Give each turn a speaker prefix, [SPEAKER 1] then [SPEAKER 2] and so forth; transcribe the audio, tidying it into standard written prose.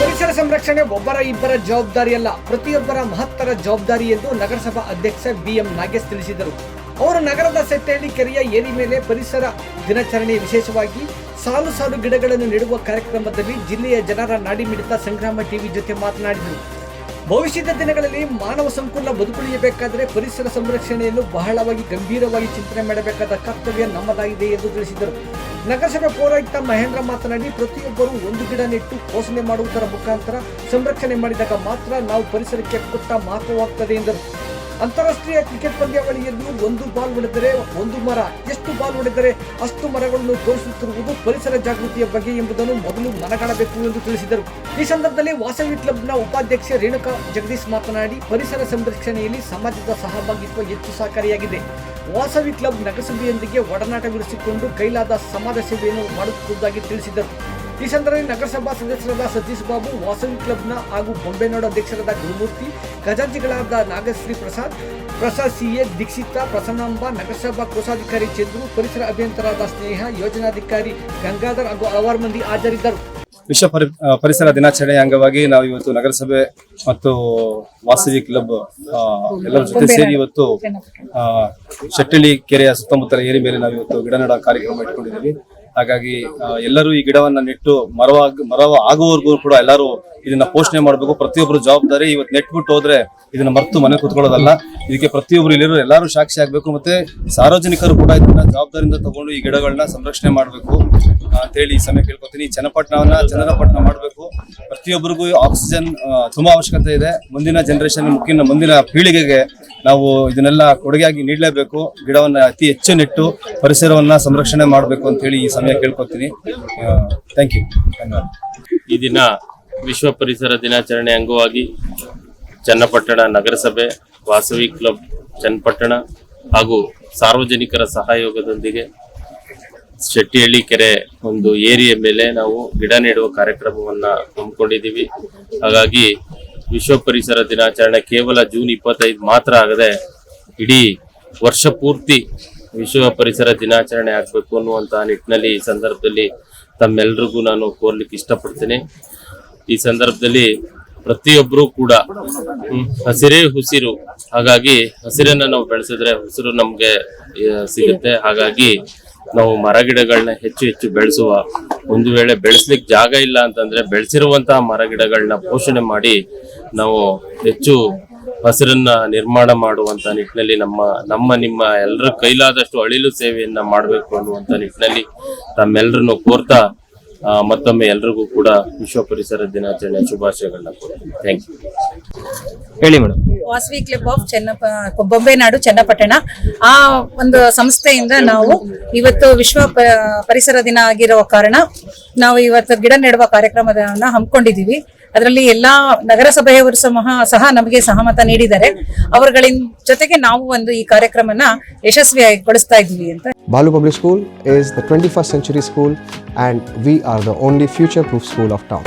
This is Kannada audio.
[SPEAKER 1] ಪರಿಸರ ಸಂರಕ್ಷಣೆ ಒಬ್ಬರ ಇಬ್ಬರ ಜವಾಬ್ದಾರಿಯಲ್ಲ, ಪ್ರತಿಯೊಬ್ಬರ ಮಹತ್ತರ ಜವಾಬ್ದಾರಿ ಎಂದು ನಗರಸಭಾ ಅಧ್ಯಕ್ಷ ಬಿಎಂ ನಾಗೇಶ್ ತಿಳಿಸಿದರು. ಅವರು ನಗರದ ಸೆಟ್ಟಹಳ್ಳಿ ಕೆರೆಯ ಏರಿ ಮೇಲೆ ಪರಿಸರ ದಿನಾಚರಣೆ ವಿಶೇಷವಾಗಿ ಸಾಲು ಸಾಲು ಗಿಡಗಳನ್ನು ನೆಡುವ ಕಾರ್ಯಕ್ರಮದಲ್ಲಿ ಜಿಲ್ಲೆಯ ಜನರ ನಾಡಿಮಿಡಿತ ಸಂಗ್ರಾಮ ಟಿವಿ ಜೊತೆ ಮಾತನಾಡಿದರು. ಭವಿಷ್ಯದ ದಿನಗಳಲ್ಲಿ ಮಾನವ ಸಂಕುಲ ಬದುಕುಳಿಯಬೇಕಾದರೆ ಪರಿಸರ ಸಂರಕ್ಷಣೆಯನ್ನು ಬಹಳವಾಗಿ ಗಂಭೀರವಾಗಿ ಚಿಂತನೆ ಮಾಡಬೇಕಾದ ಕರ್ತವ್ಯ ನಮ್ಮದಾಗಿದೆ ಎಂದು ತಿಳಿಸಿದರು. ನಗರಸಭೆ ಪೌರಾಯುಕ್ತ ಮಹೇಂದ್ರ ಮಾತನಾಡಿ, ಪ್ರತಿಯೊಬ್ಬರು ಒಂದು ಗಿಡ ನೆಟ್ಟು ಪೋಷಣೆ ಮಾಡುವುದರ ಮುಖಾಂತರ ಸಂರಕ್ಷಣೆ ಮಾಡಿದಾಗ ಮಾತ್ರ ನಾವು ಪರಿಸರಕ್ಕೆ ಕೊಟ್ಟ ಮಹತ್ವವಾಗುತ್ತದೆ ಎಂದರು. ಅಂತಾರಾಷ್ಟ್ರೀಯ ಕ್ರಿಕೆಟ್ ಪಂದ್ಯಾವಳಿಯಲ್ಲಿ ಒಂದು ಬಾಲ್ ಹೊಡೆದರೆ ಒಂದು ಮರ, ಎಷ್ಟು ಬಾಲ್ ಹೊಡೆದರೆ ಅಷ್ಟು ಮರಗಳನ್ನು ತೋರಿಸುತ್ತಿರುವುದು ಪರಿಸರ ಜಾಗೃತಿಯ ಬಗ್ಗೆ ಎಂಬುದನ್ನು ಮೊದಲು ಮನಗಾಣಬೇಕು ಎಂದು ತಿಳಿಸಿದರು. ಈ ಸಂದರ್ಭದಲ್ಲಿ ವಾಸವಿ ಕ್ಲಬ್ನ ಉಪಾಧ್ಯಕ್ಷೆ ರೇಣುಕಾ ಜಗದೀಶ್ ಮಾತನಾಡಿ, ಪರಿಸರ ಸಂರಕ್ಷಣೆಯಲ್ಲಿ ಸಮಾಜದ ಸಹಭಾಗಿತ್ವ ಹೆಚ್ಚು ಸಹಕಾರಿಯಾಗಿದೆ. ವಾಸವಿ ಕ್ಲಬ್ ನಗರಸಭೆಯೊಂದಿಗೆ ಒಡನಾಟವಿರಿಸಿಕೊಂಡು ಕೈಲಾದ ಸಮಾಜ ಸೇವೆಯನ್ನು ಮಾಡುತ್ತಿರುವುದಾಗಿ ತಿಳಿಸಿದರು. ಈ ಸಂದರ್ಭದಲ್ಲಿ ನಗರಸಭಾ ಸದಸ್ಯರಾದ ಸತೀಶ್ ಬಾಬು, ವಾಸವಿ ಕ್ಲಬ್ನ ಹಾಗೂ ಬೊಂಬೆನಾಡು ಅಧ್ಯಕ್ಷರಾದ ಗುರುಮೂರ್ತಿ, ಖಜಾಂಚಿಗಳಾದ ನಾಗಶ್ರೀ ಪ್ರಸಾದ್ ಸಿಎ, ದೀಕ್ಷಿತಾ, ಪ್ರಸನ್ನಾಂಬ, ನಗರಸಭಾ ಕೋಶಾಧಿಕಾರಿ ಚಂದ್ರು, ಪರಿಸರ ಅಭಿಯಂತರಾದ ಸ್ನೇಹ, ಯೋಜನಾಧಿಕಾರಿ ಗಂಗಾಧರ್ ಹಾಗೂ ಹಲವಾರು ಮಂದಿ ಹಾಜರಿದ್ದರು.
[SPEAKER 2] ವಿಶ್ವ ಪರಿಸರ ದಿನಾಚರಣೆಯ ಅಂಗವಾಗಿ ನಾವು ಇವತ್ತು ನಗರಸಭೆ ಮತ್ತು ವಾಸವಿ ಕ್ಲಬ್ ಎಲ್ಲರ ಜೊತೆ ಸೇರಿ ಇವತ್ತು ಶೆಟ್ಟಳ್ಳಿ ಕೆರೆಯ ಸುತ್ತಮುತ್ತಲ ಏರಿ ಮೇಲೆ ನಾವು ಇವತ್ತು ಗಿಡ ನೆಡುವ ಕಾರ್ಯಕ್ರಮ ಇಟ್ಕೊಂಡಿದ್ದೀವಿ. ಹಾಗಾಗಿ ಎಲ್ಲರೂ ಈ ಗಿಡವನ್ನ ನೆಟ್ಟು ಮರವ ಆಗುವವರೆಗೂ ಕೂಡ ಎಲ್ಲರೂ ಇದನ್ನ ಪೋಷಣೆ ಮಾಡಬೇಕು. ಪ್ರತಿಯೊಬ್ಬರು ಜವಾಬ್ದಾರಿ. ಇವತ್ತು ನೆಟ್ಬಿಟ್ಟು ಹೋದ್ರೆ ಇದನ್ನ ಮರೆತು ಮನೆ ಕೂತ್ಕೊಳ್ಳೋದಲ್ಲ. ಇದಕ್ಕೆ ಪ್ರತಿಯೊಬ್ಬರು ಇಲ್ಲಿರೋ ಎಲ್ಲರೂ ಸಾಕ್ಷಿ ಆಗ್ಬೇಕು. ಮತ್ತೆ ಸಾರ್ವಜನಿಕರು ಕೂಡ ಇದನ್ನ ಜವಾಬ್ದಾರಿಯಿಂದ ತಗೊಂಡು ಈ ಗಿಡಗಳನ್ನ ಸಂರಕ್ಷಣೆ ಮಾಡಬೇಕು ಅಂತ ಹೇಳಿ ಈ ಸಮಯ ಕೇಳ್ಕೊತೀನಿ. ಚನ್ನಪಟ್ಟಣ ಮಾಡಬೇಕು. ಪ್ರತಿಯೊಬ್ಬರಿಗೂ ಆಕ್ಸಿಜನ್ ತುಂಬಾ ಅವಶ್ಯಕತೆ ಇದೆ. ಮುಂದಿನ ಜನರೇಷನ್ ಮುಂದಿನ ಪೀಳಿಗೆಗೆ ನಾವು ಇದನ್ನೆಲ್ಲ ಕೊಡುಗೆಯಾಗಿ ನೀಡಲೇಬೇಕು. ಗಿಡವನ್ನ ಅತಿ ಹೆಚ್ಚು ನೆಟ್ಟು ಪರಿಸರವನ್ನ ಸಂರಕ್ಷಣೆ ಮಾಡಬೇಕು ಅಂತ ಹೇಳಿ ಈ ಸಮಯ ಕೇಳ್ಕೊತೀನಿ. Thank you.
[SPEAKER 3] ಈ ದಿನ ವಿಶ್ವ ಪರಿಸರ ದಿನಾಚರಣೆ ಅಂಗವಾಗಿ ಚನ್ನಪಟ್ಟಣ ನಗರಸಭೆ, ವಾಸವಿ ಕ್ಲಬ್ ಚನ್ನಪಟ್ಟಣ ಹಾಗೂ ಸಾರ್ವಜನಿಕರ ಸಹಯೋಗದೊಂದಿಗೆ ಶೆಟ್ಟಿಹಳ್ಳಿ ಕೆರೆ ಒಂದು ಏರಿಯ ಮೇಲೆ ನಾವು ಗಿಡ ನೆಡುವ ಕಾರ್ಯಕ್ರಮವನ್ನ ಹಮ್ಮಿಕೊಂಡಿದ್ದೀವಿ. ಹಾಗಾಗಿ ವಿಶ್ವ ಪರಿಸರ ದಿನಾಚರಣೆ ಕೇವಲ ಜೂನ್ 25 ಮಾತ್ರ ಆಗದೆ ಇಡೀ ವರ್ಷ ಪೂರ್ತಿ ವಿಶ್ವ ಪರಿಸರ ದಿನಾಚರಣೆ ಆಗಬೇಕು ಅನ್ನುವಂತಹ ನಿಟ್ಟಿನಲ್ಲಿ ಈ ಸಂದರ್ಭದಲ್ಲಿ ತಮ್ಮೆಲ್ಲರಿಗೂ ನಾನು ಕೋರ್ಲಿಕ್ಕೆ ಇಷ್ಟಪಡ್ತೇನೆ. ಈ ಸಂದರ್ಭದಲ್ಲಿ ಪ್ರತಿಯೊಬ್ಬರೂ ಕೂಡ ಹಸಿರೇ ಉಸಿರು. ಹಾಗಾಗಿ ಹಸಿರನ್ನ ನಾವು ಬೆಳೆಸಿದ್ರೆ ಉಸಿರು ನಮ್ಗೆ ಸಿಗುತ್ತೆ. ಹಾಗಾಗಿ ನಾವು ಮರ ಗಿಡಗಳನ್ನ ಹೆಚ್ಚು ಬೆಳೆಸುವ, ಒಂದು ವೇಳೆ ಬೆಳೆಸ್ಲಿಕ್ಕೆ ಜಾಗ ಇಲ್ಲ ಅಂತಂದ್ರೆ ಬೆಳೆಸಿರುವಂತಹ ಮರ ಗಿಡಗಳನ್ನ ಪೋಷಣೆ ಮಾಡಿ ನಾವು ಹೆಚ್ಚು ಹಸಿರನ್ನ ನಿರ್ಮಾಣ ಮಾಡುವಂತ ನಿಟ್ಟಿನಲ್ಲಿ ನಿಮ್ಮ ಎಲ್ಲರ ಕೈಲಾದಷ್ಟು ಅಳಿಲು ಸೇವೆಯನ್ನ ಮಾಡಬೇಕು ಅನ್ನುವಂತ ನಿಟ್ಟಿನಲ್ಲಿ ತಮ್ಮೆಲ್ಲರನ್ನು ಕೋರ್ತಾ ಮತ್ತೊಮ್ಮೆ ಎಲ್ರಿಗೂ ಕೂಡ ವಿಶ್ವ ಪರಿಸರ ದಿನಾಚರಣೆ ಶುಭಾಶಯಗಳನ್ನ ಕೊಡ್ತೀನಿ. Thank you.
[SPEAKER 2] ಹೇಳಿ madam.
[SPEAKER 4] Vasavi club of Bombenadu Channapatna ಆ ಒಂದು ಸಂಸ್ಥೆಯಿಂದ ನಾವು ಇವತ್ತು ವಿಶ್ವ ಪರಿಸರ ದಿನ ಆಗಿರೋ ಕಾರಣ ನಾವು ಇವತ್ತು ಗಿಡ ನೆಡುವ ಕಾರ್ಯಕ್ರಮವನ್ನ ಹಮ್ಮಿಕೊಂಡಿದೀವಿ. ಅದರಲ್ಲಿ ಎಲ್ಲಾ ನಗರಸಭೆಯವರು ಸಹ ನಮಗೆ ಸಹಮತ ನೀಡಿದ್ದಾರೆ. ಅವರುಗಳ ಜೊತೆಗೆ ನಾವು ಒಂದು ಈ ಕಾರ್ಯಕ್ರಮನ ಯಶಸ್ವಿಗೊಳಿಸ್ತಾ ಇದ್ದೀವಿ ಅಂತ.
[SPEAKER 5] Balu Public School is the 21st century school and we are the only future proof school of town.